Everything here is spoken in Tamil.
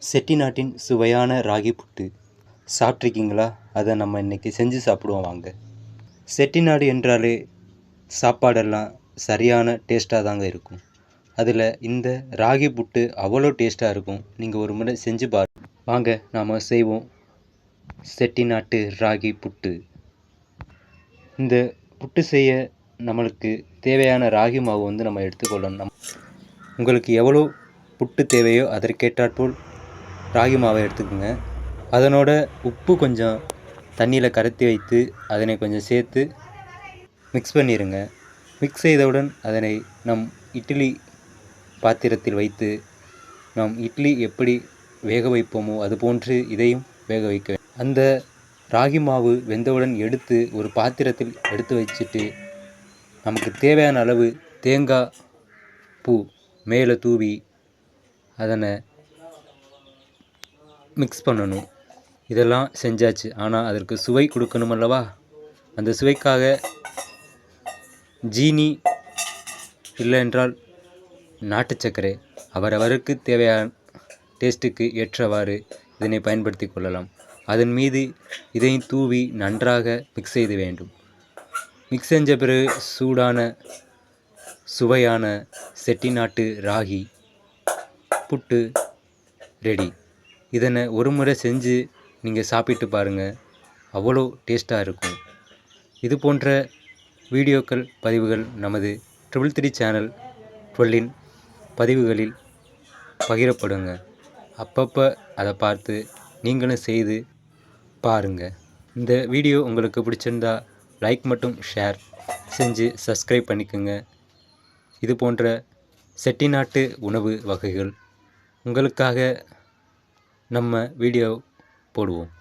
செட்டிநாட்டின் சுவையான ராகி புட்டு சாப்பிட்ருக்கீங்களா? அதை நம்ம இன்றைக்கி செஞ்சு சாப்பிடுவோம் வாங்க. செட்டிநாடு என்றாலே சாப்பாடெல்லாம் சரியான டேஸ்ட்டாக தாங்க இருக்கும். அதில் இந்த ராகி புட்டு அவ்வளோ டேஸ்ட்டாக இருக்கும். நீங்கள் ஒரு முறை செஞ்சு பாருங்கள். வாங்க நாம் செய்வோம் செட்டிநாட்டு ராகி புட்டு. இந்த புட்டு செய்ய நம்மளுக்கு தேவையான ராகி மாவு நம்ம எடுத்துக்கொள்ளணும். உங்களுக்கு எவ்வளோ புட்டு தேவையோ அதற்கேற்றாற்போல் ராகி மாவை எடுத்துக்கோங்க. அதனோட உப்பு கொஞ்சம் தண்ணியில் கரைத்தி வைத்து அதனை கொஞ்சம் சேர்த்து மிக்ஸ் பண்ணிடுங்க. மிக்ஸ் செய்தவுடன் அதனை நம் இட்லி பாத்திரத்தில் வைத்து நாம் இட்லி எப்படி வேக வைப்போமோ அதுபோன்று இதையும் வேக வைக்க வேண்டும். அந்த ராகி மாவு வெந்தவுடன் எடுத்து ஒரு பாத்திரத்தில் எடுத்து வச்சுட்டு நமக்கு தேவையான அளவு தேங்காய் பூ மேலே தூவி அதனை மிக்ஸ் பண்ணணும். இதெல்லாம் செஞ்சாச்சு. ஆனால் அதற்கு சுவை கொடுக்கணும் அல்லவா? அந்த சுவைக்காக ஜீனி இல்லை என்றால் நாட்டு சர்க்கரை அவரவருக்கு தேவையான டேஸ்ட்டுக்கு ஏற்றவாறு இதனை பயன்படுத்தி கொள்ளலாம். அதன் மீது இதையும் தூவி நன்றாக மிக்ஸ் செய்து வேண்டும். மிக்ஸ் செஞ்ச பிறகு சூடான சுவையான செட்டிநாட்டு ராகி புட்டு ரெடி. இதனை ஒரு முறை செஞ்சு நீங்கள் சாப்பிட்டு பாருங்கள், அவ்வளோ டேஸ்ட்டாக இருக்கும். இது போன்ற வீடியோக்கள் பதிவுகள் நமது 333 சேனல் 12 பதிவுகளில் பகிரப்படுங்க. அப்பப்போ அதை பார்த்து நீங்களும் செய்து பாருங்கள். இந்த வீடியோ உங்களுக்கு பிடிச்சிருந்தா லைக் மற்றும் ஷேர் செஞ்சு சப்ஸ்கிரைப் பண்ணிக்கோங்க. இது போன்ற செட்டிநாட்டு உணவு வகைகள் உங்களுக்காக நம்ம வீடியோ போடுவோம்.